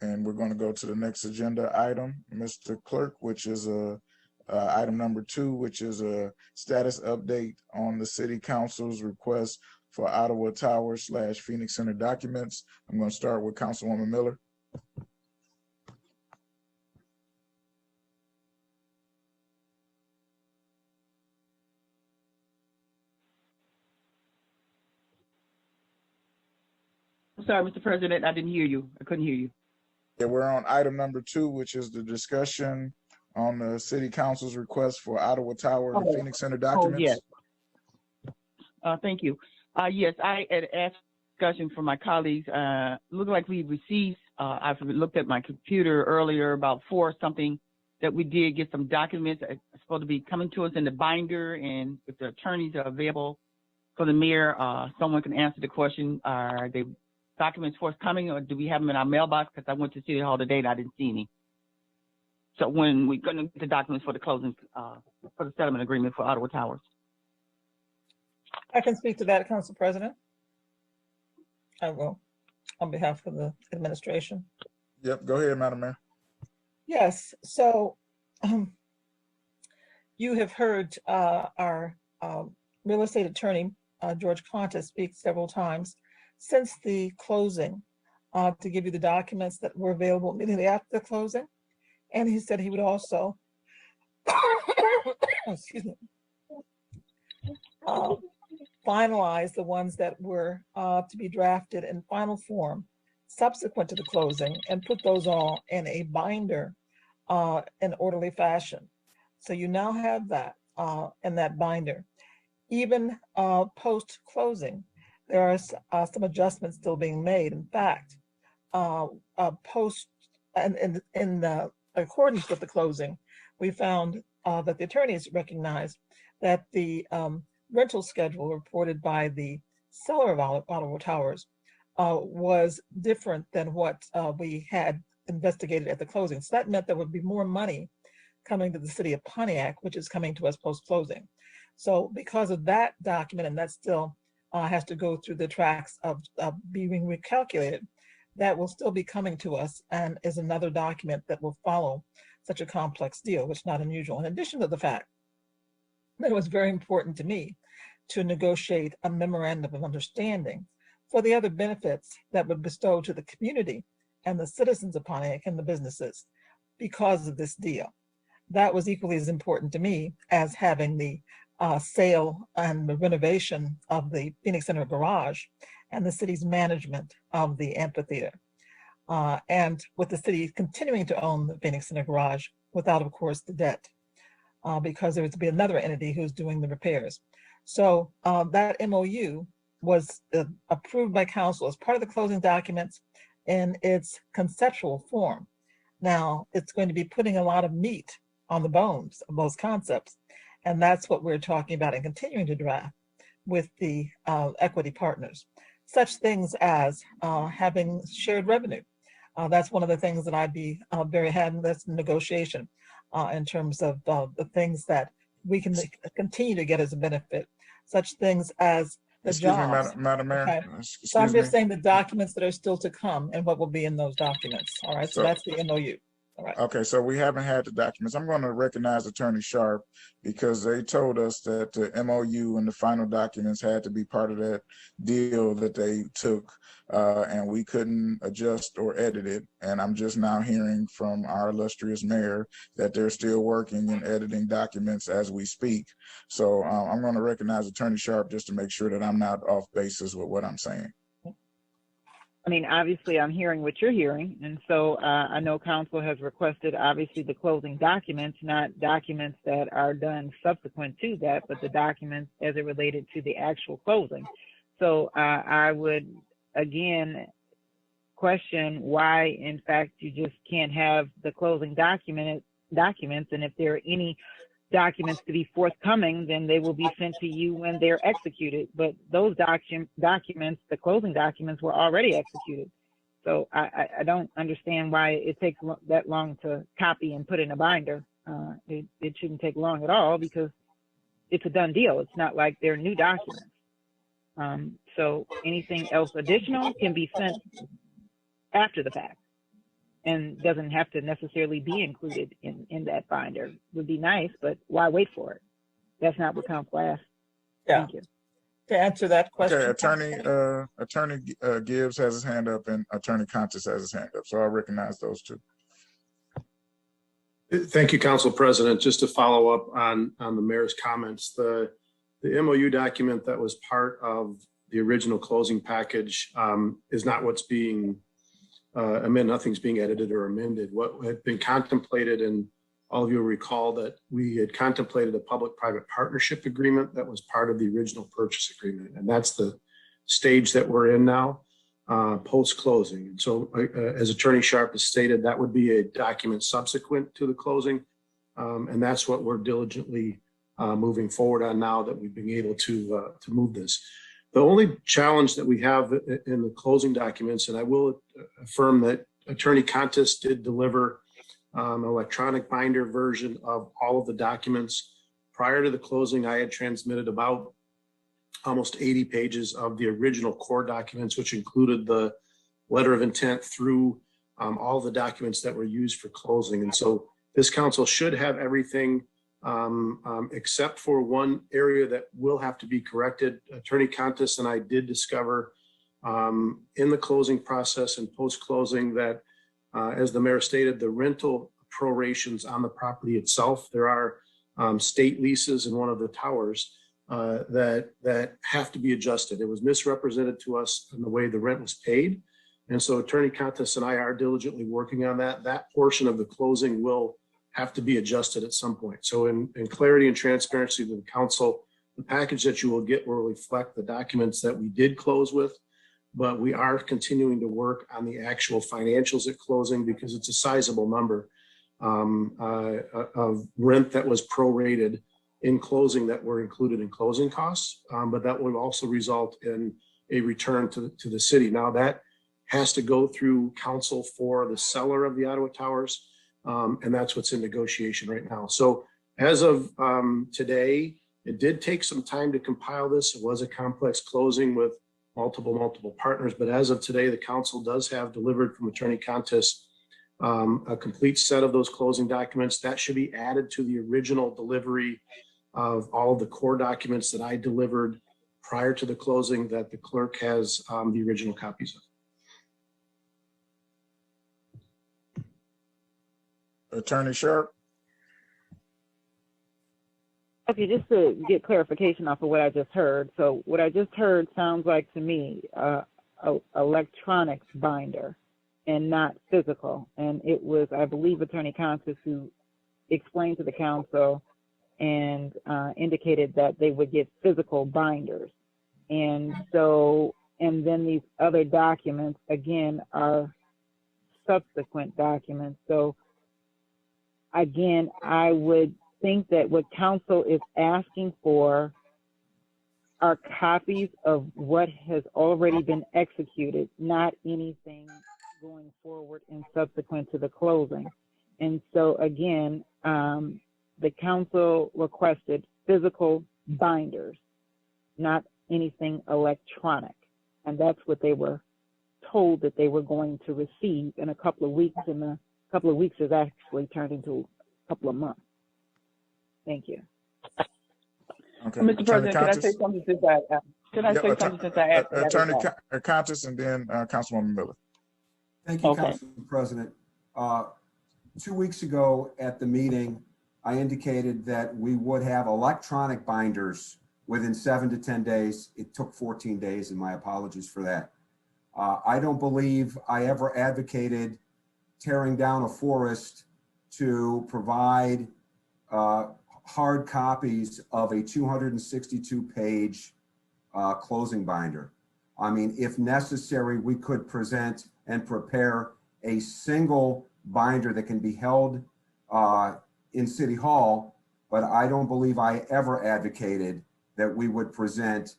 and we're going to go to the next agenda item, Mr. Clerk, which is item number 2, which is a status update on the City Council's request for Ottawa Tower / Phoenix Center documents. I'm going to start with Councilwoman Miller. Sorry, Mr. President, I didn't hear you. I couldn't hear you. Yeah, we're on item number 2, which is the discussion on the City Council's request for Ottawa Tower and Phoenix Center documents. Oh, yes. Thank you. Yes, I had asked discussion from my colleagues. Looked like we received, I've looked at my computer earlier about 4 something that we did get some documents supposed to be coming to us in the binder, and if the attorneys are available for the mayor, someone can answer the question, are they documents forthcoming, or do we have them in our mailbox? Because I went to City Hall today and I didn't see any. So when we're going to get the documents for the closing, for the settlement agreement for Ottawa Towers. I can speak to that, Council President. I will, on behalf of the administration. Yep, go ahead, Madam Mayor. Yes, so you have heard our real estate attorney, George Conta, speak several times since the closing to give you the documents that were available immediately after the closing. And he said he would also, excuse me, finalize the ones that were to be drafted in final form subsequent to the closing and put those all in a binder in orderly fashion. So you now have that in that binder. Even post-closing, there are some adjustments still being made. In fact, post and in accordance with the closing, we found that the attorneys recognized that the rental schedule reported by the seller of Ottawa Towers was different than what we had investigated at the closing. So that meant there would be more money coming to the city of Pontiac, which is coming to us post-closing. So because of that document, and that still has to go through the tracks of being recalculated, that will still be coming to us and is another document that will follow such a complex deal, which is not unusual. In addition to the fact that it was very important to me to negotiate a memorandum of understanding for the other benefits that would bestow to the community and the citizens of Pontiac and the businesses because of this deal. That was equally as important to me as having the sale and the renovation of the Phoenix Center garage and the city's management of the amphitheater. And with the city continuing to own the Phoenix Center garage without, of course, the debt, because there was to be another entity who's doing the repairs. So that MOU was approved by council as part of the closing documents in its conceptual form. Now, it's going to be putting a lot of meat on the bones of those concepts. And that's what we're talking about and continuing to draft with the equity partners. Such things as having shared revenue. That's one of the things that I'd be very happy with negotiation in terms of the things that we can continue to get as a benefit. Such things as the jobs. Me, Madam Mayor. Okay. So I'm just saying the documents that are still to come and what will be in those documents. All right, so that's the MOU. All right. Okay, so we haven't had the documents. I'm going to recognize Attorney Sharp because they told us that the MOU and the final documents had to be part of that deal that they took, and we couldn't adjust or edit it. And I'm just now hearing from our illustrious mayor that they're still working and editing documents as we speak. So I'm going to recognize Attorney Sharp just to make sure that I'm not off basis with what I'm saying. I mean, obviously, I'm hearing what you're hearing. And so I know council has requested, obviously, the closing documents, not documents that are done subsequent to that, but the documents as it related to the actual closing. So I would, again, question why, in fact, you just can't have the closing documents. And if there are any documents to be forthcoming, then they will be sent to you when they're executed. But those documents, the closing documents, were already executed. So I don't understand why it takes that long to copy and put in a binder. It shouldn't take long at all because it's a done deal. It's not like they're new documents. So anything else additional can be sent after the fact. and doesn't have to necessarily be included in that binder. Would be nice, but why wait for it? That's not what council asked. Yeah. Thank you. To answer that question. Okay, Attorney Gibbs has his hand up and Attorney Contis has his hand up. So I'll recognize those two. Thank you, Council President. Just to follow up on the mayor's comments, the MOU document that was part of the original closing package is not what's being amended. Nothing's being edited or amended. What had been contemplated, and all of you will recall that we had contemplated a public-private partnership agreement that was part of the original purchase agreement. And that's the stage that we're in now, post-closing. And so as Attorney Sharp has stated, that would be a document subsequent to the closing. And that's what we're diligently moving forward on now that we've been able to move this. The only challenge that we have in the closing documents, and I will affirm that Attorney Contis did deliver an electronic binder version of all of the documents. Prior to the closing, I had transmitted about almost 80 pages of the original core documents, which included the letter of intent through all the documents that were used for closing. And so this council should have everything except for one area that will have to be corrected. Attorney Contis and I did discover in the closing process and post-closing that as the mayor stated, the rental prorations on the property itself, there are state leases in one of the towers that have to be adjusted. It was misrepresented to us in the way the rent was paid. And so Attorney Contis and I are diligently working on that. That portion of the closing will have to be adjusted at some point. So in clarity and transparency to the council, the package that you will get will reflect the documents that we did close with, but we are continuing to work on the actual financials at closing because it's a sizable number of rent that was prorated in closing that were included in closing costs, but that will also result in a return to the city. Now that has to go through council for the seller of the Ottawa Towers, and that's what's in negotiation right now. So as of today, it did take some time to compile this. It was a complex closing with multiple partners, but as of today, the council does have delivered from Attorney Contis a complete set of those closing documents that should be added to the original delivery of all of the core documents that I delivered prior to the closing that the clerk has the original copies of. Attorney Sharp. Okay, just to get clarification off of what I just heard. So what I just heard sounds like to me electronics binder and not physical. And it was, I believe, Attorney Contis who explained to the council and indicated that they would get physical binders. And so, and then these other documents, again, are subsequent documents. So again, I would think that what council is asking for are copies of what has already been executed, not anything going forward and subsequent to the closing. And so again, the council requested physical binders, not anything electronic. And that's what they were told that they were going to receive in a couple of weeks, and a couple of weeks has actually turned into a couple of months. Thank you. Okay. Mr. President, can I say something since I asked? Attorney Contis and then Councilwoman Miller. Thank you, Okay. Council President. 2 weeks ago at the meeting, I indicated that we would have electronic binders within 7 to 10 days. It took 14 days, and my apologies for that. I don't believe I ever advocated tearing down a forest to provide hard copies of a 262-page closing binder. I mean, if necessary, we could present and prepare a single binder that can be held in City Hall, but I don't believe I ever advocated that we would present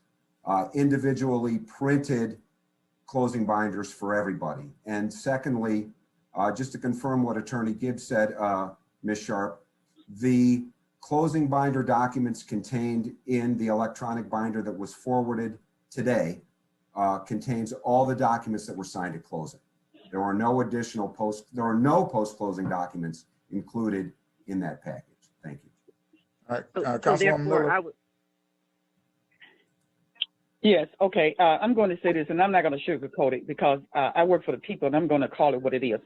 individually printed closing binders for everybody. And secondly, just to confirm what Attorney Gibbs said, Ms. Sharp, the closing binder documents contained in the electronic binder that was forwarded today contains all the documents that were signed at closing. There are no post-closing documents included in that package. Thank you. All right, So Councilwoman therefore, Miller. Yes, okay. I'm going to say this, and I'm not going to sugarcoat it because I work for the people, and I'm going to call it what it is.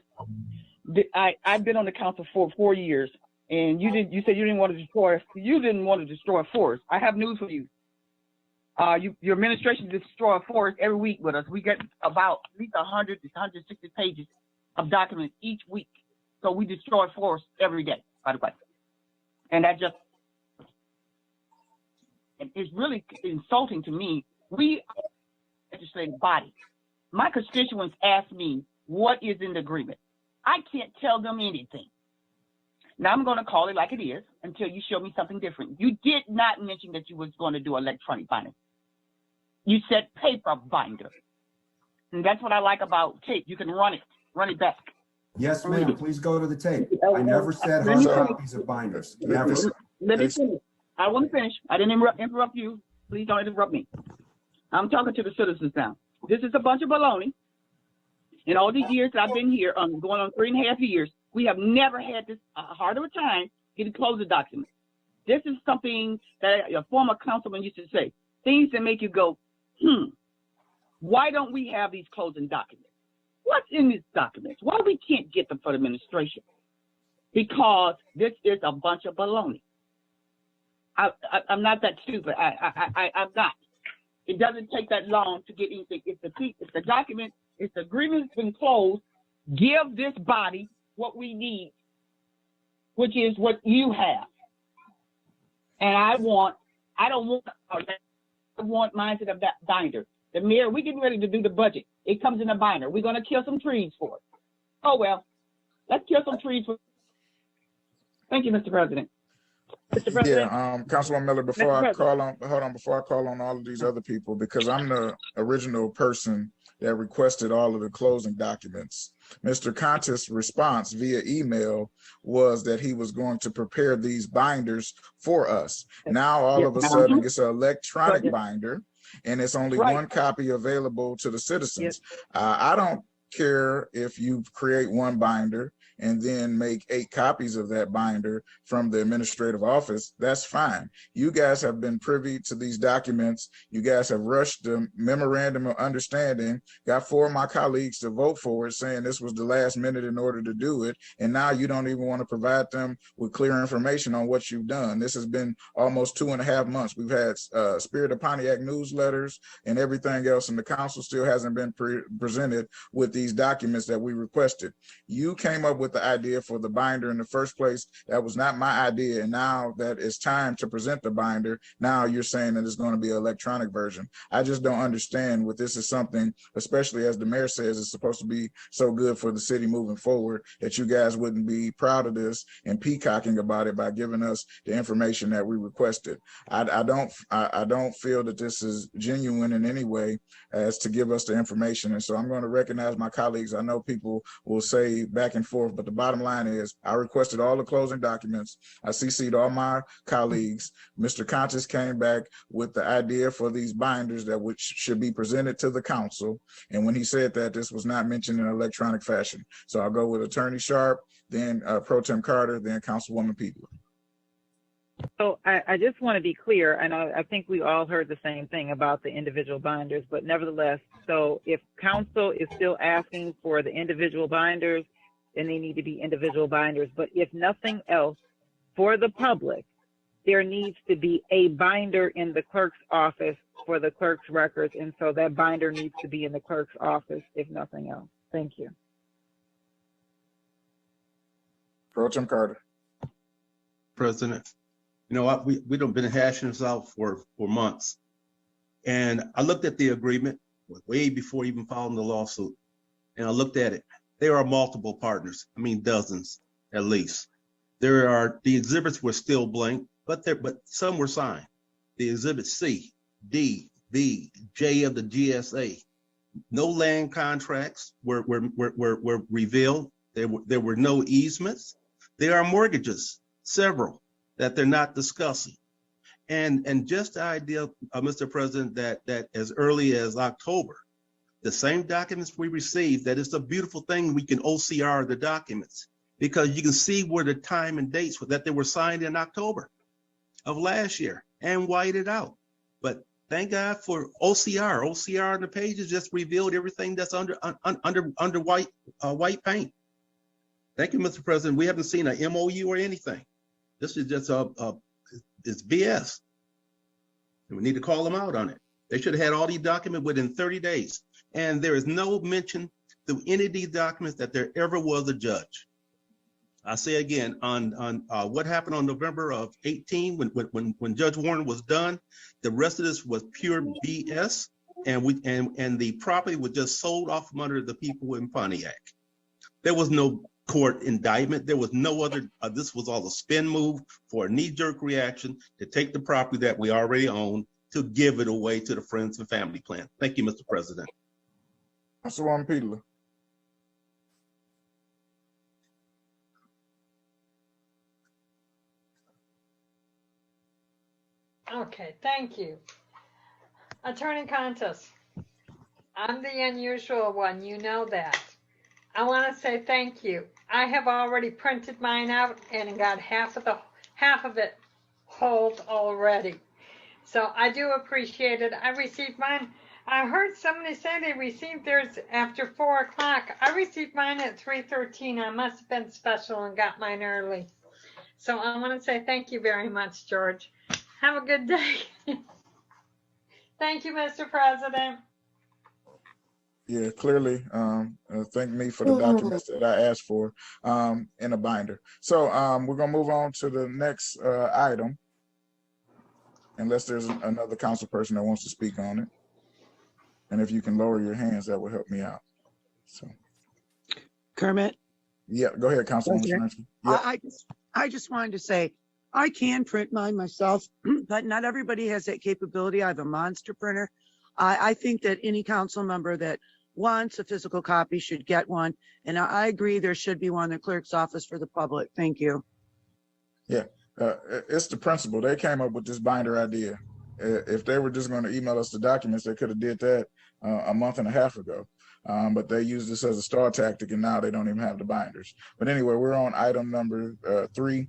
I've been on the council for 4 years, and you said you didn't want to destroy forests. I have news for you. Your administration destroy a forest every week with us. We get about at least 100 to 160 pages of documents each week. So we destroy forests every day, by the way. And that just, it's really insulting to me. We are a legislative body. My constituents ask me, what is in the agreement? I can't tell them anything. Now I'm going to call it like it is until you show me something different. You did not mention that you was going to do electronic binding. You said paper binder. And that's what I like about tape. You can run it back. Yes, ma'am. Please go to the tape. I never said hard copies of binders. Never. Let me finish. I want to finish. I didn't interrupt you. Please don't interrupt me. I'm talking to the citizens now. This is a bunch of baloney. In all the years that I've been here, going on 3.5 years, we have never had this hard of a time getting closing documents. This is something that a former councilman used to say, things that make you go, why don't we have these closing documents? What's in these documents? Why we can't get them for the administration? Because this is a bunch of baloney. I'm not that stupid. I'm not. It doesn't take that long to get anything. If the document, if the agreement's been closed, give this body what we need, which is what you have. And I want mine in a binder. The mayor, we're getting ready to do the budget. It comes in a binder. We're going to kill some trees for it. Oh, well, let's kill some trees for it. Thank you, Mr. President. Mr. President. Yeah, Councilwoman Miller, before I call on all of these other people, because I'm the original person that requested all of the closing documents. Mr. Contis' response via email was that he was going to prepare these binders for us. Now, all of a sudden, it's an electronic binder, and it's only one copy available to the citizens. I don't care if you create one binder and then make 8 copies of that binder from the administrative office. That's fine. You guys have been privy to these documents. You guys have rushed the memorandum of understanding, got 4 of my colleagues to vote for it, saying this was the last minute in order to do it. And now you don't even want to provide them with clear information on what you've done. This has been almost 2.5 months. We've had Spirit of Pontiac newsletters and everything else, and the council still hasn't been presented with these documents that we requested. You came up with the idea for the binder in the first place. That was not my idea. And now that it's time to present the binder, now you're saying that it's going to be an electronic version. I just don't understand what this is something, especially as the mayor says, it's supposed to be so good for the city moving forward, that you guys wouldn't be proud of this and peacocking about it by giving us the information that we requested. I don't feel that this is genuine in any way as to give us the information. And so I'm going to recognize my colleagues. I know people will say back and forth, but the bottom line is I requested all the closing documents. I CC'd all my colleagues. Mr. Contis came back with the idea for these binders that which should be presented to the council. And when he said that, this was not mentioned in electronic fashion. So I'll go with Attorney Sharp, then Pro Tem Carter, then Councilwoman Peebler. So I just want to be clear, and I think we all heard the same thing about the individual binders, but nevertheless, so if council is still asking for the individual binders, then they need to be individual binders. But if nothing else, for the public, there needs to be a binder in the clerk's office for the clerk's records. And so that binder needs to be in the clerk's office, if nothing else. Thank you. Pro Tem Carter. President, you know what, we done been hashing this out for months. And I looked at the agreement way before even filing the lawsuit. And I looked at it. There are multiple partners. I mean, dozens at least. The exhibits were still blank, but some were signed. The exhibit C, D, B, J of the GSA. No land contracts were revealed. There were no easements. There are mortgages, several, that they're not discussing. And just the idea, Mr. President, that as early as October, the same documents we received, that it's a beautiful thing we can OCR the documents, because you can see where the time and dates that they were signed in October of last year and white it out. But thank God for OCR. OCR on the pages just revealed everything that's under white paint. Thank you, Mr. President. We haven't seen an MOU or anything. This is just it's BS. And we need to call them out on it. They should have had all these documents within 30 days. And there is no mention through any of these documents that there ever was a judge. I say again, on what happened on November of 18, when Judge Warren was done, the rest of this was pure BS, and the property was just sold off from under the people in Pontiac. There was no court indictment. There was no other. This was all a spin move for a knee-jerk reaction to take the property that we already own to give it away to the Friends and Family Plan. Thank you, Mr. President. Councilwoman Peterla. Okay, thank you. Attorney Contis, I'm the unusual one, you know that. I want to say thank you. I have already printed mine out and got half of it hold already. So I do appreciate it. I received mine. I heard somebody say they received theirs after 4 o'clock. I received mine at 3:13. I must have been special and got mine early. So I want to say thank you very much, George. Have a good day. Thank you, Mr. President. Yeah, clearly, thank me for the documents that I asked for in a binder. So we're gonna move on to the next item, unless there's another council person that wants to speak on it. And if you can lower your hands, that would help me out. So, Kermit? yeah, go ahead, Councilwoman Swinsky. Yeah. I just wanted to say, I can print mine myself, but not everybody has that capability. I have a monster printer. I think that any council member that wants a physical copy should get one. And I agree there should be one in the clerk's office for the public. Thank you. Yeah, it's the principle. They came up with this binder idea. If they were just going to email us the documents, they could have did that a month and a half ago. But they used this as a star tactic, and now they don't even have the binders. But anyway, we're on item number 3,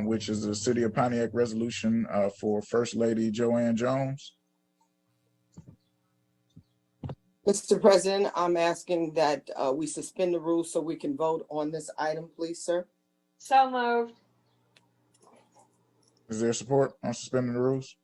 which is the City of Pontiac resolution for First Lady Joanne Jones. Mr. President, I'm asking that we suspend the rules so we can vote on this item, please, sir. So moved. Is there support on suspending the rules?